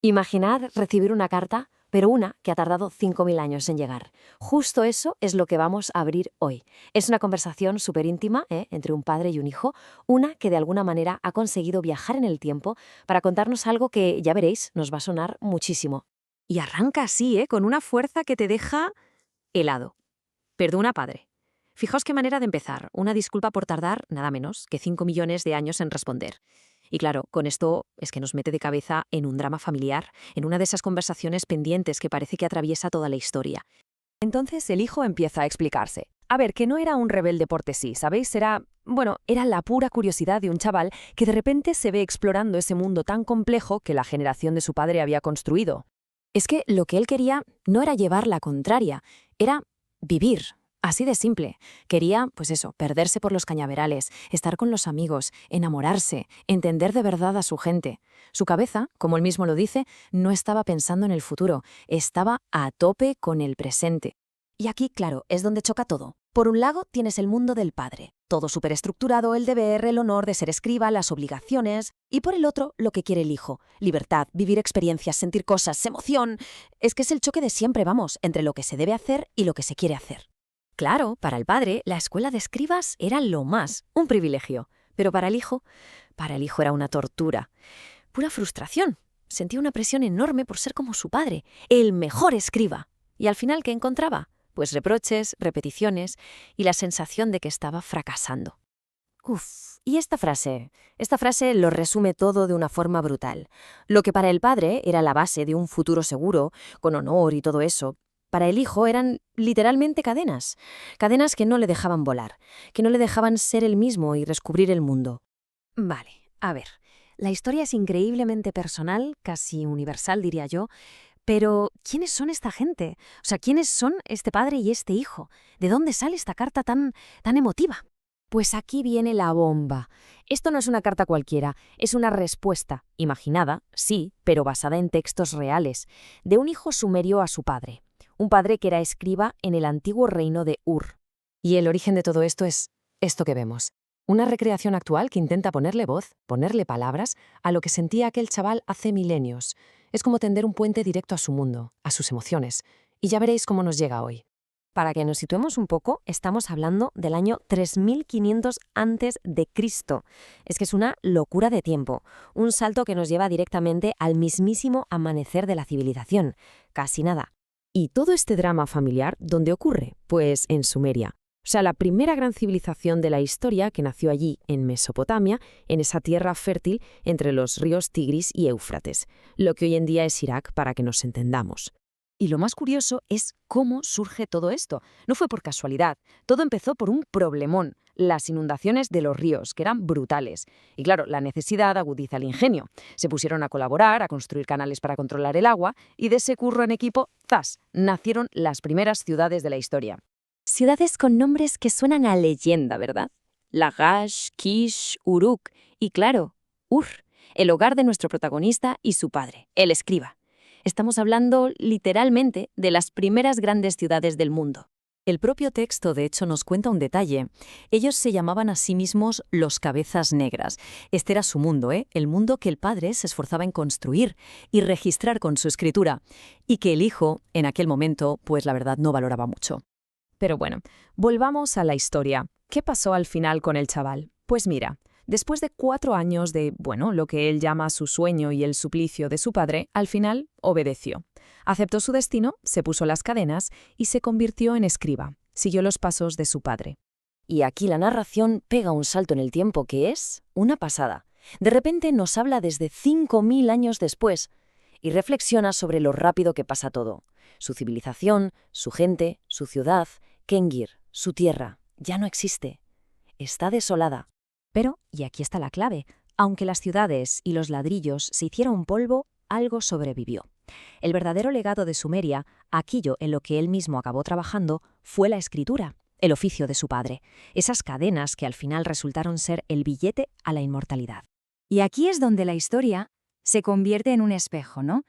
Imaginad recibir una carta, pero una que ha tardado 5.000 años en llegar. Justo eso es lo que vamos a abrir hoy. Es una conversación súper íntima entre un padre y un hijo, una que de alguna manera ha conseguido viajar en el tiempo para contarnos algo que, ya veréis, nos va a sonar muchísimo. Y arranca así, con una fuerza que te deja helado. Perdona, padre. Fijaos qué manera de empezar. Una disculpa por tardar nada menos que 5 millones de años en responder. Y claro, con esto es que nos mete de cabeza en un drama familiar, en una de esas conversaciones pendientes que parece que atraviesa toda la historia. Entonces el hijo empieza a explicarse. A ver, que no era un rebelde por sí, ¿sabéis? Era la pura curiosidad de un chaval que de repente se ve explorando ese mundo tan complejo que la generación de su padre había construido. Es que lo que él quería no era llevar la contraria, era vivir. Así de simple. Quería, pues eso, perderse por los cañaverales, estar con los amigos, enamorarse, entender de verdad a su gente. Su cabeza, como él mismo lo dice, no estaba pensando en el futuro, estaba a tope con el presente. Y aquí, claro, es donde choca todo. Por un lado tienes el mundo del padre, todo superestructurado, el deber, el honor de ser escriba, las obligaciones, y por el otro lo que quiere el hijo, libertad, vivir experiencias, sentir cosas, emoción. Es que es el choque de siempre, vamos, entre lo que se debe hacer y lo que se quiere hacer. Claro, para el padre, la escuela de escribas era lo más, un privilegio. Pero para el hijo era una tortura. Pura frustración. Sentía una presión enorme por ser como su padre, el mejor escriba. ¿Y al final qué encontraba? Pues reproches, repeticiones y la sensación de que estaba fracasando. Y esta frase lo resume todo de una forma brutal. Lo que para el padre era la base de un futuro seguro, con honor y todo eso, para el hijo eran literalmente cadenas. Cadenas que no le dejaban volar, que no le dejaban ser él mismo y descubrir el mundo. Vale, a ver, la historia es increíblemente personal, casi universal diría yo, pero ¿quiénes son esta gente? O sea, ¿quiénes son este padre y este hijo? ¿De dónde sale esta carta tan emotiva? Pues aquí viene la bomba. Esto no es una carta cualquiera, es una respuesta, imaginada, sí, pero basada en textos reales, de un hijo sumerio a su padre. Un padre que era escriba en el antiguo reino de Ur. Y el origen de todo esto es esto que vemos. Una recreación actual que intenta ponerle voz, ponerle palabras, a lo que sentía aquel chaval hace milenios. Es como tender un puente directo a su mundo, a sus emociones. Y ya veréis cómo nos llega hoy. Para que nos situemos un poco, estamos hablando del año 3500 antes de Cristo. Es que es una locura de tiempo, un salto que nos lleva directamente al mismísimo amanecer de la civilización. Casi nada. ¿Y todo este drama familiar dónde ocurre? Pues en Sumeria. O sea, la primera gran civilización de la historia que nació allí, en Mesopotamia, en esa tierra fértil entre los ríos Tigris y Éufrates, lo que hoy en día es Irak para que nos entendamos. Y lo más curioso es cómo surge todo esto. No fue por casualidad, todo empezó por un problemón, las inundaciones de los ríos, que eran brutales. Y claro, la necesidad agudiza el ingenio. Se pusieron a colaborar, a construir canales para controlar el agua, y de ese curro en equipo, ¡zas!, nacieron las primeras ciudades de la historia. Ciudades con nombres que suenan a leyenda, ¿verdad? Lagash, Kish, Uruk y, claro, Ur, el hogar de nuestro protagonista y su padre, el escriba. Estamos hablando, literalmente, de las primeras grandes ciudades del mundo. El propio texto, de hecho, nos cuenta un detalle. Ellos se llamaban a sí mismos los cabezas negras. Este era su mundo, el mundo que el padre se esforzaba en construir y registrar con su escritura, y que el hijo, en aquel momento, pues la verdad no valoraba mucho. Pero bueno, volvamos a la historia. ¿Qué pasó al final con el chaval? Pues mira, después de 4 años de, lo que él llama su sueño y el suplicio de su padre, al final obedeció. Aceptó su destino, se puso las cadenas y se convirtió en escriba. Siguió los pasos de su padre. Y aquí la narración pega un salto en el tiempo que es una pasada. De repente nos habla desde 5.000 años después y reflexiona sobre lo rápido que pasa todo. Su civilización, su gente, su ciudad, Kengir, su tierra, ya no existe. Está desolada. Pero, y aquí está la clave, aunque las ciudades y los ladrillos se hicieron polvo, algo sobrevivió. El verdadero legado de Sumeria, aquello en lo que él mismo acabó trabajando, fue la escritura, el oficio de su padre, esas cadenas que al final resultaron ser el billete a la inmortalidad. Y aquí es donde la historia se convierte en un espejo, ¿no?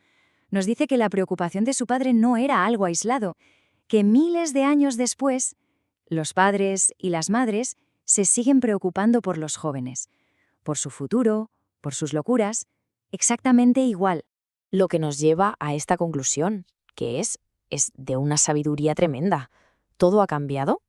Nos dice que la preocupación de su padre no era algo aislado, que miles de años después, los padres y las madres se siguen preocupando por los jóvenes, por su futuro, por sus locuras, exactamente igual. Lo que nos lleva a esta conclusión, que es de una sabiduría tremenda. ¿Todo ha cambiado?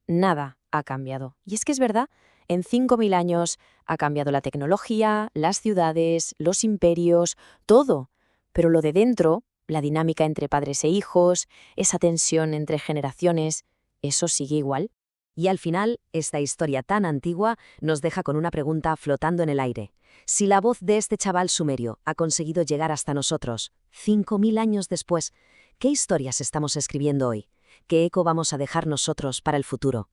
Nada ha cambiado. Y es que es verdad, en 5.000 años ha cambiado la tecnología, las ciudades, los imperios, todo. Pero lo de dentro, la dinámica entre padres e hijos, esa tensión entre generaciones, eso sigue igual. Y al final, esta historia tan antigua nos deja con una pregunta flotando en el aire. Si la voz de este chaval sumerio ha conseguido llegar hasta nosotros, 5.000 años después, ¿qué historias estamos escribiendo hoy? ¿Qué eco vamos a dejar nosotros para el futuro?